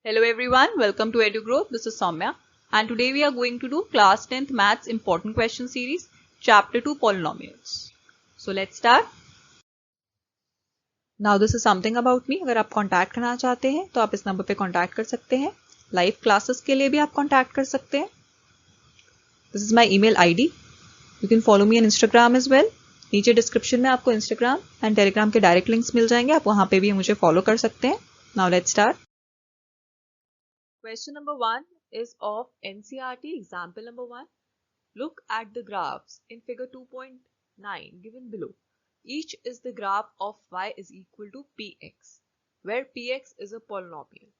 Hello everyone, welcome to EduGrowth. This is Soumya and today we are going to do class 10th maths important question series chapter 2 polynomials. So let's start. Now this is something about me. अगर आप contact करना चाहते हैं तो आप इस number पे contact कर सकते हैं. लाइव क्लासेस के लिए भी आप कांटेक्ट कर सकते हैं. This is my email ID. You can follow me on Instagram as well. नीचे डिस्क्रिप्शन में आपको इंस्टाग्राम एंड टेलीग्राम के डायरेक्ट लिंक्स मिल जाएंगे. आप वहां पे भी मुझे फॉलो कर सकते हैं. Now let's start. Question number 1 is of NCERT. Example number 1. Look at the graphs in figure 2.9 given below. Each is the graph of y is equal to px, where px is a polynomial.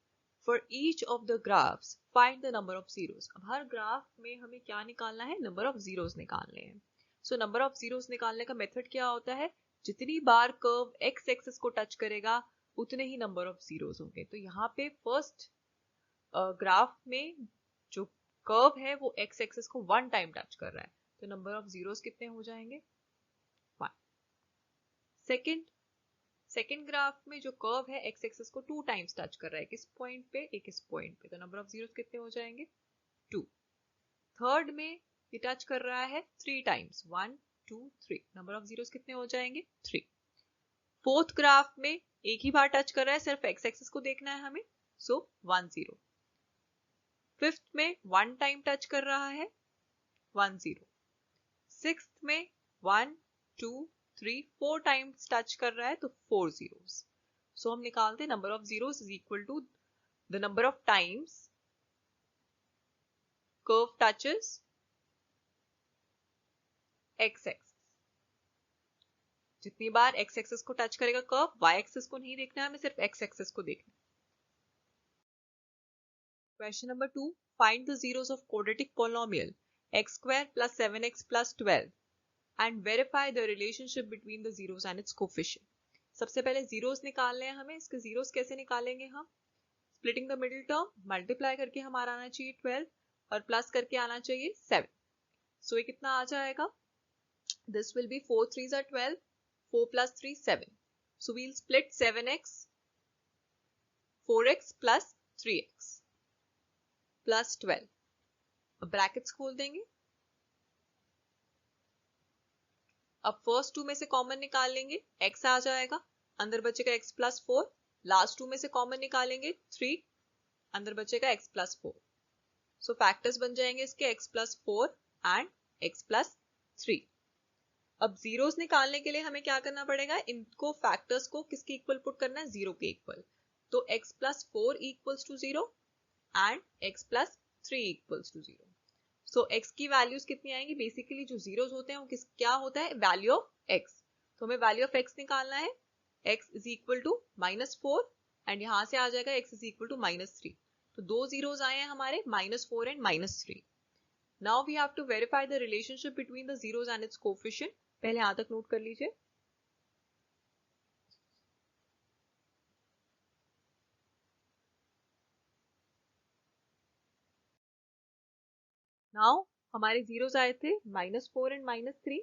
For each of the graphs, find the number of zeros. अब हर graph में हमें क्या निकालना है? Number of zeros निकालने हैं. So number of zeros निकालने का मेथड क्या होता है? जितनी बार कर्व एक्स एक्सिस को टच करेगा उतने ही नंबर ऑफ जीरोस होंगे. तो यहाँ पे फर्स्ट ग्राफ में जो कर्व है वो एक्स एक्सिस को 1 टाइम टच कर रहा है, तो नंबर ऑफ जीरोस कितने हो जाएंगे? 1. सेकंड ग्राफ में जो कर्व है एक्स एक्सिस को 2 टाइम्स टच कर रहा है. किस पॉइंट पे? एक इस पॉइंट पे, तो नंबर ऑफ जीरोस कितने हो जाएंगे? 2. थर्ड में ये टच कर रहा है 3 टाइम्स, 1 2 3, नंबर ऑफ जीरोस कितने हो जाएंगे? 3. फोर्थ ग्राफ में एक ही बार टच कर रहा है, सिर्फ एक्स एक्सिस को देखना है हमें, सो 1 0. फिफ्थ में 1 टाइम टच कर रहा है, 1 0. सिक्स्थ में 1 2 3 4 टाइम्स टच कर रहा है, तो 4 zeros. सो हम निकालते हैं number of zeros is equal to the number of times curve touches x axis. जितनी बार एक्स एक्सिस को टच करेगा कर्व, वाई एक्सिस को नहीं देखना है हमें, सिर्फ एक्स एक्सिस को देखना है. Question number 2. Find the zeros of quadratic polynomial x square plus 7x plus 12 and verify the relationship between the zeros and its coefficient. सबसे पहले zeros निकालने हैं हमें. इसके zeros कैसे निकालेंगे हम? Splitting the middle term, multiply करके हमारा आना चाहिए 12 और plus करके आना चाहिए 7. So ये कितना आ जाएगा? This will be 4 3s are 12, 4 plus 3 7. So we'll split 7x, 4x plus 3x. Plus 12. अब ब्रैकेट्स खोल देंगे. अब फर्स्ट 2 में से कॉमन निकाल लेंगे, x आ जाएगा, अंदर बचेगा x प्लस 4. लास्ट 2 में से कॉमन निकालेंगे 3, अंदर बचेगा x प्लस 4. सो फैक्टर्स बन जाएंगे इसके x plus 4 and x plus 3. अब जीरोस निकालने के लिए हमें क्या करना पड़ेगा? इनको फैक्टर्स को किसके इक्वल पुट करना है? 0 के इक्वल. तो x plus 4 equals to 0 and x plus 3 equals to 0. So x की वैल्यूज कितनी आएंगी? बेसिकली जो जीरोस होते हैं वो क्या होता है? Value of x. तो हमें वैल्यू ऑफ x निकालना है. x is equal to -4 and यहां से आ जाएगा x इज इक्वल टू -3. तो दो जीरोस आए हैं हमारे, -4 and -3. Now we have to verify the relationship between the zeros and its coefficient. पहले यहां तक नोट कर लीजिए. नाउ हमारे जीरोस आए थे -4 एंड -3.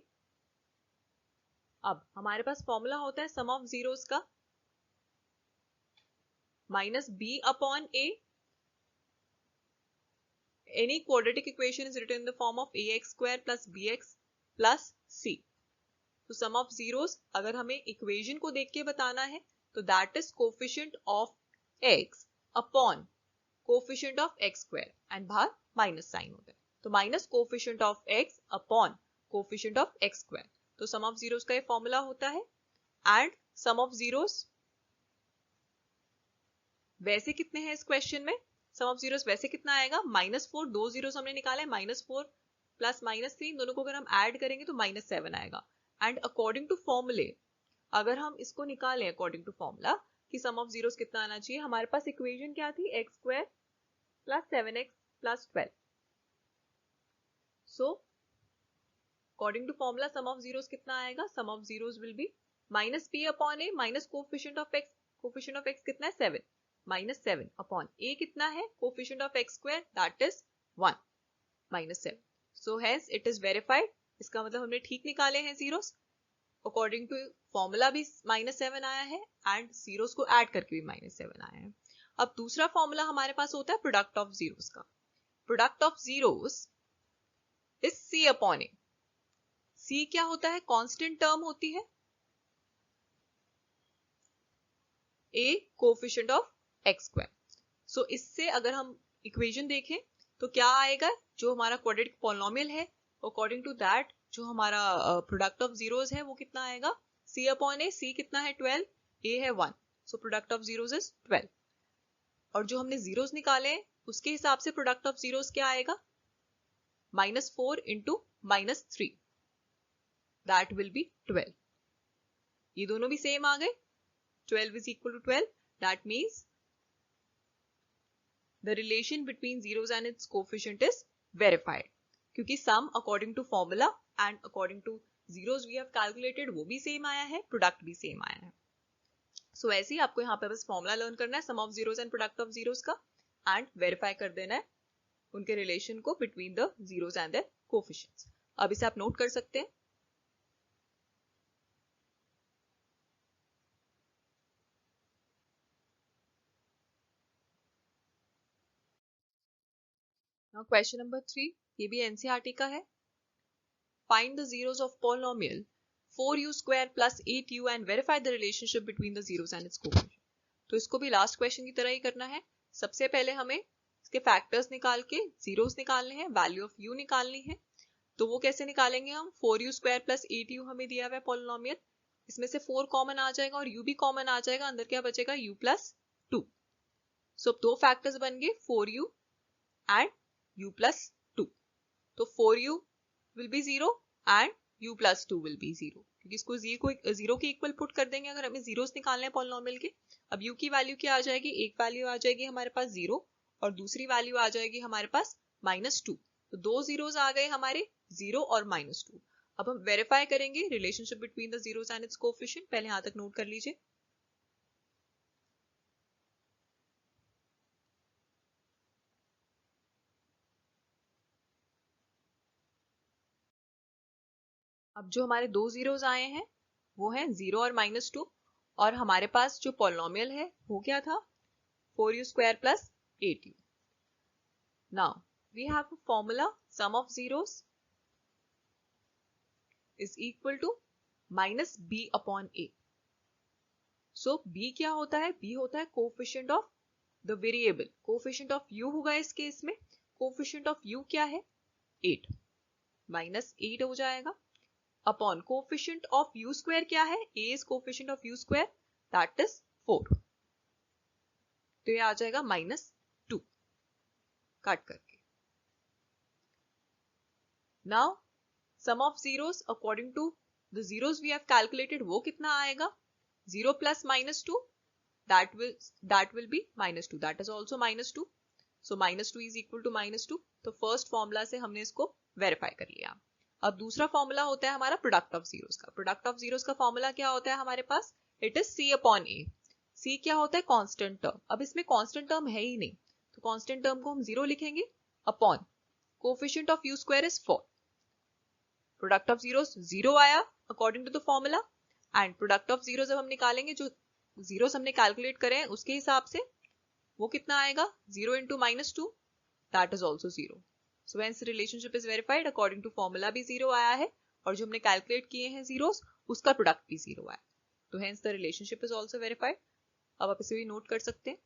अब हमारे पास फॉर्मूला होता है सम ऑफ जीरोस का, -b upon a. Any quadratic equation is written in the form of ax square plus bx plus c. तो सम ऑफ जीरोस अगर हमें इक्वेशन को देख के बताना है तो that is coefficient of x upon coefficient of x square and बाहर माइनस साइन होता है, तो minus coefficient of x upon coefficient of x square. तो सम ऑफ जीरोस का ये फॉर्मूला होता है. एंड सम ऑफ जीरोस वैसे कितने हैं इस क्वेश्चन में? सम ऑफ जीरोस वैसे कितना आएगा? -4, दो जीरोस हमने निकाले हैं, -4 प्लस -3, दोनों को अगर हम ऐड करेंगे तो -7 आएगा. एंड अकॉर्डिंग टू फॉर्मूले अगर हम इसको निकालें अकॉर्डिंग टू फॉर्मूला कि सम ऑफ जीरोस कितना आना चाहिए, हमारे पास इक्वेशन क्या थी? x square plus 7x plus 12. So according to formula sum of zeros कितना आएगा? Sum of zeros will be -p upon a minus coefficient of x. Coefficient of x कितना है? 7. -7 अपॉन a कितना है? Coefficient of x square that is 1 -7. So hence it is verified. इसका मतलब हमने ठीक निकाले हैं जीरोस. अकॉर्डिंग टू फॉर्मूला भी -7 आया है एंड जीरोस को ऐड करके भी -7 आया है. अब दूसरा फॉर्मूला हमारे पास होता है प्रोडक्ट ऑफ जीरोस का. Product of zeros is C upon ए. सी क्या होता है? कांस्टेंट टर्म होती है. ए कोफिशिएंट ऑफ एक्स स्क्वायर. सो इससे अगर हम इक्वेशन देखें तो क्या आएगा? जो हमारा क्वाड्रेटिक पॉलिनोमियल है अकॉर्डिंग टू दैट जो हमारा प्रोडक्ट ऑफ जीरोस है वो कितना आएगा? सी अपॉन ए. सी कितना है? 12. ए है 1. So product of zeros is 12. और जो हमने जीरोस निकाले हैं उसके हिसाब से प्रोडक्ट ऑफ जीरोस क्या आएगा? -4 इंटू -3. That will be 12. ये दोनों भी सेम आ गए. 12 is equal to 12. That means the relation between zeros and its coefficient is verified. क्योंकि sum according to formula and according to zeros we have calculated वो भी same आया है, product भी same आया है. So ऐसे ही आपको यहाँ पे बस formula learn करना है sum of zeros and product of zeros का and verify कर देना है उनके relation को between the zeros and their coefficients. अब इसे आप note कर सकते हैं. Now question number 3 ये भी NCERT का है. Find the zeros of polynomial 4u square plus 8u and verify the relationship between the zeros and its coefficient. तो इसको भी लास्ट क्वेश्चन की तरह ही करना है. सबसे पहले हमें इसके फैक्टर्स निकाल के जीरोस निकालने हैं, वैल्यू ऑफ u निकालनी है. तो वो कैसे निकालेंगे हम? 4u स्क्वायर प्लस 8u हमें दिया हुआ है पॉलिनोमियल. इसमें से 4 कॉमन आ जाएगा और u भी कॉमन आ जाएगा. अंदर क्या बचेगा? u plus 2. सो दो फैक्टर्स बन गए 4u एंड u प्लस 2. तो 4u will be 0 and u plus 2 will be 0. क्योंकि इसको जीरो के इक्वल पुट कर देंगे अगर हमें जीरोस निकालने हैं पॉलिनोमियल के. अब u की वैल्यू क्या आ जाएगी? एक वैल्यू आ जाएगी हमारे पास 0 और दूसरी वैल्यू आ जाएगी हमारे पास -2. तो दो जीरोस आ गए हमारे 0 और -2. अब हम वेरीफाई करेंगे relationship between the zeros and its coefficient. पहले यहां तक नोट कर लीजिए. अब जो हमारे दो जीरोस आए हैं वो हैं 0 और -2 और हमारे पास जो पॉलिनोमियल है वो क्या था? 4u square plus 8u. Now we have a formula sum of zeros is equal to minus b upon a. So b क्या होता है? b होता है coefficient of the variable. Coefficient of u होगा इस केस में. Coefficient of u क्या है? 8. -8 हो जाएगा upon coefficient of u square क्या है? a is coefficient of u square that is 4. तो ये आ जाएगा -2 काट करके. Now sum of zeros according to the zeros we have calculated वो कितना आएगा? 0 plus -2 that will be -2. That is also -2. So -2 is equal to -2. तो फर्स्ट फॉर्मूला से हमने इसको वेरीफाई कर लिया. अब दूसरा फॉर्मूला होता है हमारा प्रोडक्ट ऑफ जीरोस का. प्रोडक्ट ऑफ जीरोस का फॉर्मूला क्या होता है हमारे पास? It is c upon a. c क्या होता है? Constant term. अब इसमें कांस्टेंट टर्म है ही नहीं तो कांस्टेंट टर्म को हम 0 लिखेंगे upon coefficient of u square is 4. Product of zeros 0 आया according to the formula and product of zeros जब हम निकालेंगे जो जीरोस हमने कैलकुलेट करे हैं उसके हिसाब से वो कितना आएगा? 0 into -2 that is also 0. So hence relationship is verified according to formula भी 0 आया है और जो हमने कैलकुलेट किए हैं जीरोस उसका प्रोडक्ट भी 0 आया. तो hence the relationship is also verified. अब आप इसे भी नोट कर सकते हैं.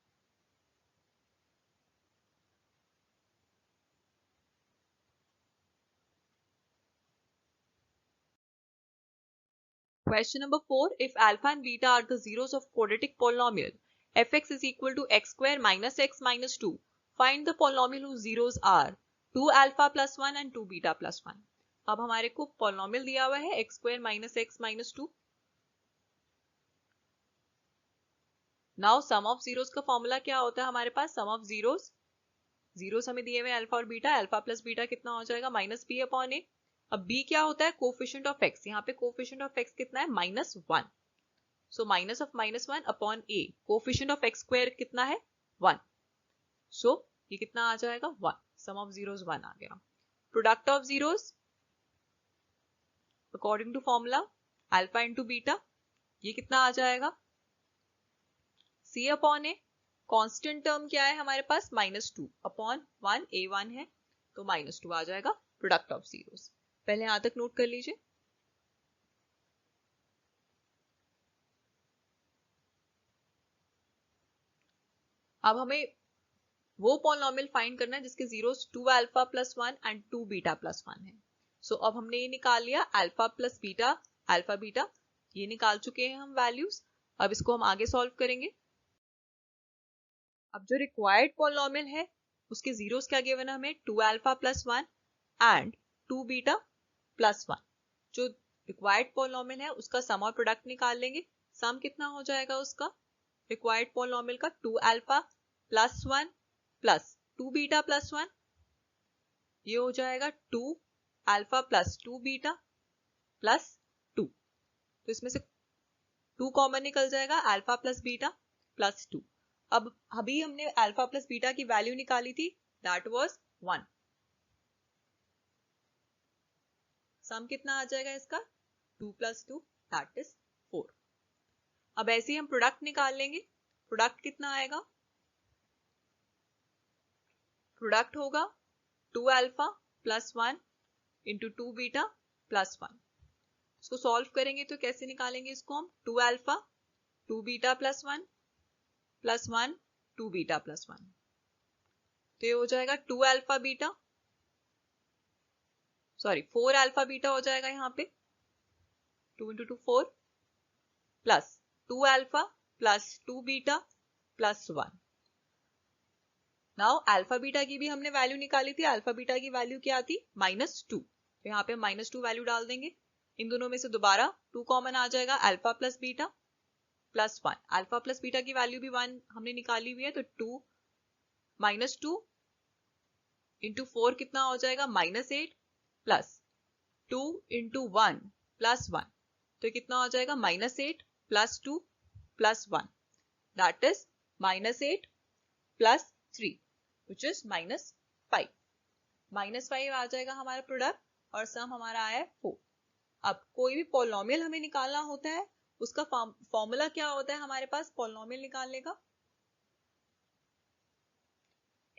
Question number 4. If alpha and beta are the zeros of quadratic polynomial fx is equal to x square minus x minus 2, find the polynomial whose zeros are 2 alpha plus 1 and 2 beta plus 1. अब हमारे को polynomial दिया हुआ है x square minus x minus 2. Now sum of zeros का formula क्या होता है हमारे पास? सम ऑफ जीरोस हमें दिए हुए अल्फा और बीटा. अल्फा प्लस बीटा कितना हो जाएगा? -b upon a. अब b क्या होता है? Coefficient of x. यहाँ पे कोफिशिएंट ऑफ x कितना है? -1. सो minus of -1 upon a. Coefficient of x square कितना है? 1. सो ये कितना आ जाएगा? 1. सम ऑफ जीरोस 1 आ गया. Product of zeros according to formula alpha into beta ये कितना आ जाएगा? c upon a. Constant term क्या है हमारे पास, -2 अपॉन 1 a1 है, तो -2 आ जाएगा प्रोडक्ट ऑफ जीरोस। पहले यहां तक नोट कर लीजिए। अब हमें वो पॉलिनॉमियल फाइंड करना है जिसके zeros 2 alpha plus 1 and 2 beta plus 1 है। सो अब हमने ये निकाल लिया alpha plus beta, alpha beta ये निकाल चुके हैं हम वैल्यूज। अब इसको हम आगे सॉल्व करेंगे। अब जो रिक्वायर्ड पॉलिनॉमियल है उसके जीरोस क्या गिवन है हमें, 2 alpha plus 1 and 2 beta plus 1। जो रिक्वायर्ड पॉलिनॉमियल है उसका सम और प्रोडक्ट निकाल लेंगे। सम कितना हो जाएगा उसका, रिक्वायर्ड पॉलिनॉमियल का 2 alpha plus 1 plus 2 beta plus 1, ये हो जाएगा 2 अल्फा प्लस 2 बीटा प्लस 2। तो इसमें से 2 कॉमन निकल जाएगा, अल्फा प्लस बीटा प्लस 2। अब अभी हमने अल्फा प्लस बीटा की वैल्यू निकाली थी, दैट वाज 1। सम कितना आ जाएगा इसका, 2 प्लस 2 दैट इज 4। अब ऐसे ही हम प्रोडक्ट निकाल लेंगे। प्रोडक्ट कितना आएगा, प्रोडक्ट होगा 2 alpha plus 1 into 2 beta plus 1। इसको सॉल्व करेंगे तो कैसे निकालेंगे इसको हम, 2 alpha 2 beta plus 1 plus 1 2 beta plus 1, तो ये हो जाएगा 2 alpha beta, sorry 4 alpha beta हो जाएगा यहाँ पे, 2 into 2 4 plus 2 alpha plus 2 beta plus 1। Now alpha beta की भी हमने वैल्यू निकाली थी, अल्फा बीटा की वैल्यू क्या थी, -2। तो यहाँ पे -2 वैल्यू डाल देंगे। इन दोनों में से दोबारा 2 कॉमन आ जाएगा, alpha plus beta plus 1। Alpha plus beta की वैल्यू भी 1 हमने निकाली हुई है, तो 2 -2 इंटू 4 कितना हो जाएगा, -8 प्लस 2 इंटू 1 प्लस 1, तो कितना हो जाएगा, -8 plus 2 plus 1, that is -8 plus 3 which is -5। -5 आ जाएगा हमारा प्रोडक्ट और सम हमारा आया है 4। अब कोई भी पॉलिनॉमियल हमें निकालना होता है, उसका फॉर्मूला क्या होता है हमारे पास पॉलिनॉमियल निकालने का,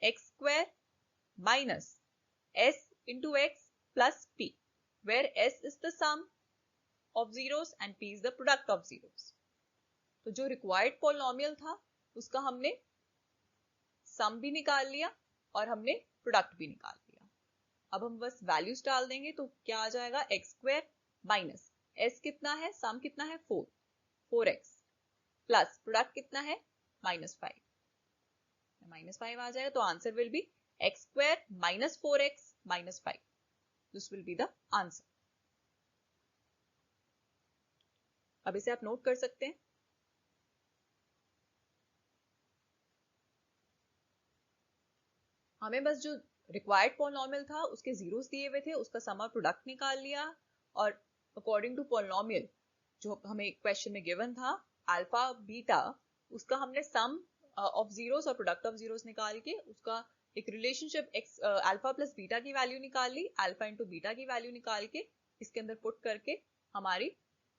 x square minus s into x plus p, where s is the sum of zeros and p is the product of zeros. तो जो रिक्वायर्ड पॉलिनॉमियल था उसका हमने सम भी निकाल लिया और हमने प्रोडक्ट भी निकाल लिया। अब हम बस वैल्यूज डाल देंगे तो क्या आ जाएगा, एक्स स्क्वायर माइनस एस कितना है, सम कितना है 4x प्लस प्रोडक्ट कितना है -5, -5 आ जाएगा। तो answer will be x square minus 4x minus 5, this will be the answer. अब इसे आप नोट कर सकते हैं। हमें बस जो रिक्वायर्ड पॉलिनॉमियल था उसके जीरोस दिए हुए थे, उसका सम और प्रोडक्ट निकाल लिया और अकॉर्डिंग टू पॉलिनॉमियल जो हमें क्वेश्चन में गिवन था अल्फा बीटा, उसका हमने सम ऑफ जीरोस और प्रोडक्ट ऑफ जीरोस निकाल के उसका एक रिलेशनशिप अल्फा प्लस बीटा की वैल्यू निकाल ली, अल्फा इंटू बीटा की वैल्यू निकाल के इसके अंदर पुट करके हमारी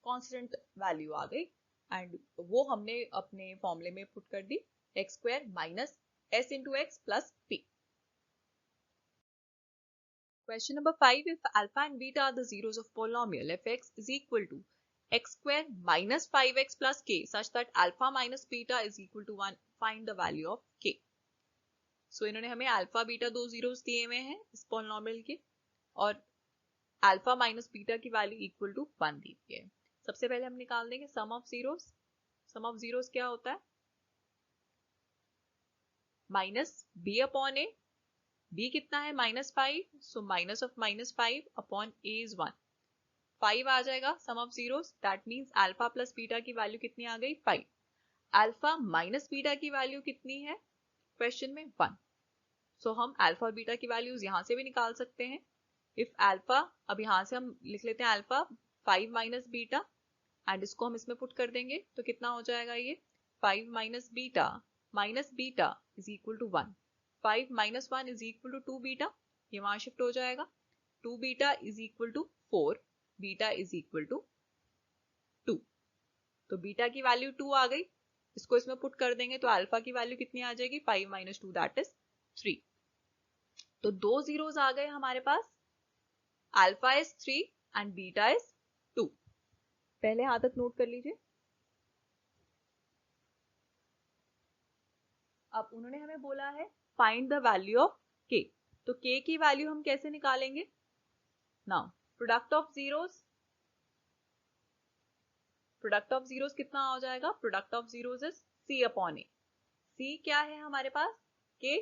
कांस्टेंट वैल्यू आ गई एंड वो हमने अपने फॉर्मूले में पुट कर दी, x square minus s into x plus p. Question number 5. If alpha and beta are the zeros of polynomial fx is equal to x square minus 5x plus k such that alpha minus beta is equal to 1, find the value of k. So इन्होंने हमें alpha beta दो zeros दिए हुए हैं इस polynomial के और alpha minus beta की value equal to 1 दी हुई है। सबसे पहले हम निकाल देंगे sum of zeros। sum of zeros क्या होता है, minus b upon a, b कितना है -5, so minus of -5 upon a is 1, 5 आ जाएगा sum of zeros, that means alpha plus beta की वैल्यू कितनी आ गई 5। अल्फा माइनस बीटा की वैल्यू कितनी है क्वेश्चन में 1, सो हम अल्फा और बीटा की वैल्यूज यहां से भी निकाल सकते हैं। इफ अल्फा, अब यहां से हम लिख लेते हैं अल्फा 5 माइनस बीटा एंड इसको हम इसमें पुट कर देंगे तो कितना हो जाएगा, ये 5 minus beta is equal to 1, 5 minus 1 is equal to 2 beta, ये वहां शिफ्ट हो जाएगा, 2 beta is equal to 4, beta is equal to 2, तो बीटा की वैल्यू 2 आ गई इसको इसमें पुट कर देंगे तो अल्फा की वैल्यू कितनी आ जाएगी 5 माइनस 2 दैट इज 3। तो दो जीरोस आ गए हमारे पास, alpha is 3 and beta is 2। पहले आदत नोट कर लीजिए। अब उन्होंने हमें बोला है find the value of k, तो k की वैल्यू हम कैसे निकालेंगे? Now product of zeros, product of zeros कितना हो जाएगा? Product of zeros is c upon a। c क्या है हमारे पास? k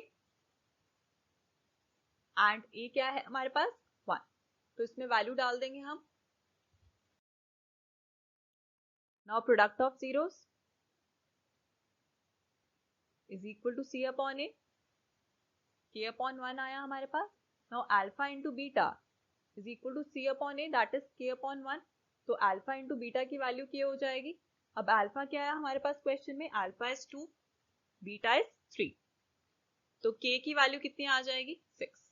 एंड a क्या है हमारे पास? 1। तो इसमें वैल्यू डाल देंगे हम। Now product of zeros is equal to c upon a, k upon 1 आया हमारे पास। Now alpha into beta is equal to c upon a that is k upon 1। तो अल्फा इंटू बीटा की वैल्यू क्या हो जाएगी? अब अल्फा क्या है हमारे पास क्वेश्चन में? Alpha is 2, beta is 3। तो k की वैल्यू कितनी आ जाएगी? 6।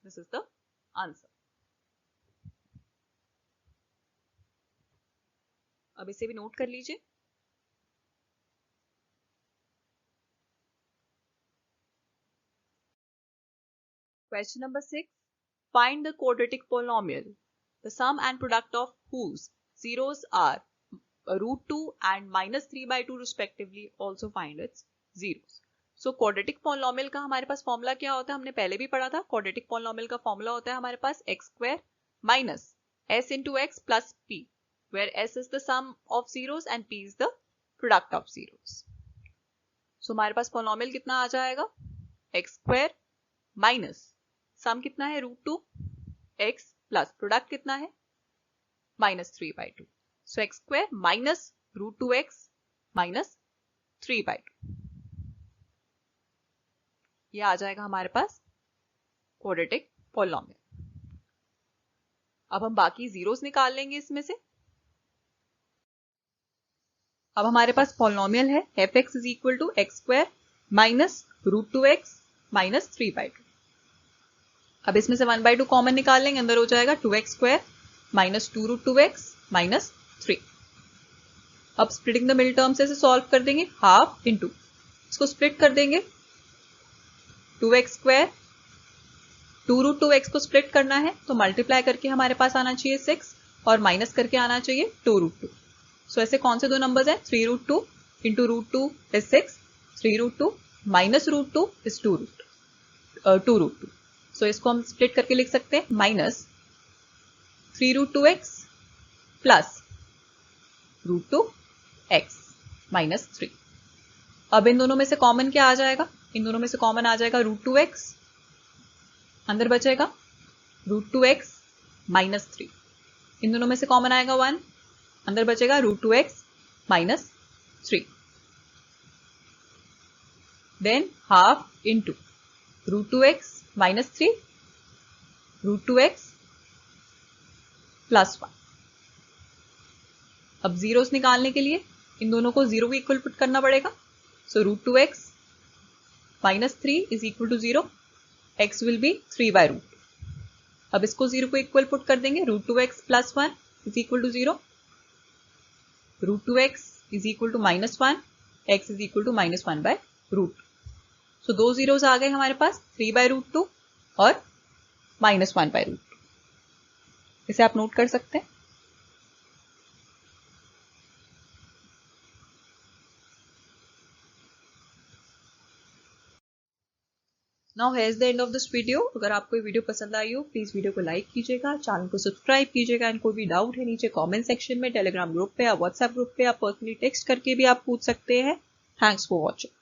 This is the answer. अब इसे भी नोट कर लीजिए। Question number 6. Find the quadratic polynomial, the sum and product of whose zeros are root 2 and minus 3 by 2 respectively. Also find its zeros. So quadratic polynomial का हमारे पास formula क्या होता है? हमने पहले भी पढ़ा था। quadratic polynomial का फॉर्मूला होता है हमारे पास x square minus s into x plus p, where s is the sum of zeros and p is the product of zeros. So हमारे पास polynomial कितना आ जाएगा? x square minus सम कितना है? √2 x प्लस प्रोडक्ट कितना है? -3/2। So x square minus √2x minus 3/2, ये आ जाएगा हमारे पास क्वाड्रेटिक पॉलिनॉमियल। अब हम बाकी जीरोस निकाल लेंगे इसमें से। अब हमारे पास पॉलिनॉमियल है f(x) is equal to x square minus √2x minus 3/2। अब इसमें से 1/2 कॉमन निकाल लेंगे, अंदर हो जाएगा 2x square minus 2√2x minus 3। अब स्प्लिटिंग द मिडिल टर्म से सॉल्व कर देंगे, हाफ इंटू, इसको स्प्लिट कर देंगे 2x स्क्वायर, 2√2x को स्प्लिट करना है तो मल्टीप्लाई करके हमारे पास आना चाहिए 6 और माइनस करके आना चाहिए 2√2। सो ऐसे कौन से दो नंबर्स हैं? 3√2 इंटू √2 इज 6, 3√2 माइनस √2 इज 2√2। सो इसको हम स्प्लिट करके लिख सकते हैं minus 3√2x plus √2x minus 3। अब इन दोनों में से कॉमन क्या आ जाएगा? इन दोनों में से कॉमन आ जाएगा √2x, अंदर बचेगा √2x माइनस 3। इन दोनों में से कॉमन आएगा 1, अंदर बचेगा √2x minus 3। Than half into √2x minus 3, √2x plus 1। अब जीरोस निकालने के लिए इन दोनों को जीरो के इक्वल पुट करना पड़ेगा। So √2x minus 3 is equal to 0, x will be 3/√2। अब इसको जीरो को इक्वल पुट कर देंगे, √2x plus 1 is equal to 0, √2x is equal to minus 1, x is equal to minus 1/√2। So दो zeros आ गए हमारे पास, 3/√2 और माइनस 1/√2। इसे आप नोट कर सकते हैं। Now here is the end of this video. अगर आपको ये वीडियो पसंद आई हो प्लीज वीडियो को लाइक कीजिएगा, चैनल को सब्सक्राइब कीजिएगा एंड कोई भी डाउट है नीचे कमेंट सेक्शन में, टेलीग्राम ग्रुप पे या व्हाट्सएप ग्रुप पे आप पर्सनली टेक्स्ट करके भी आप पूछ सकते हैं। Thanks for watching.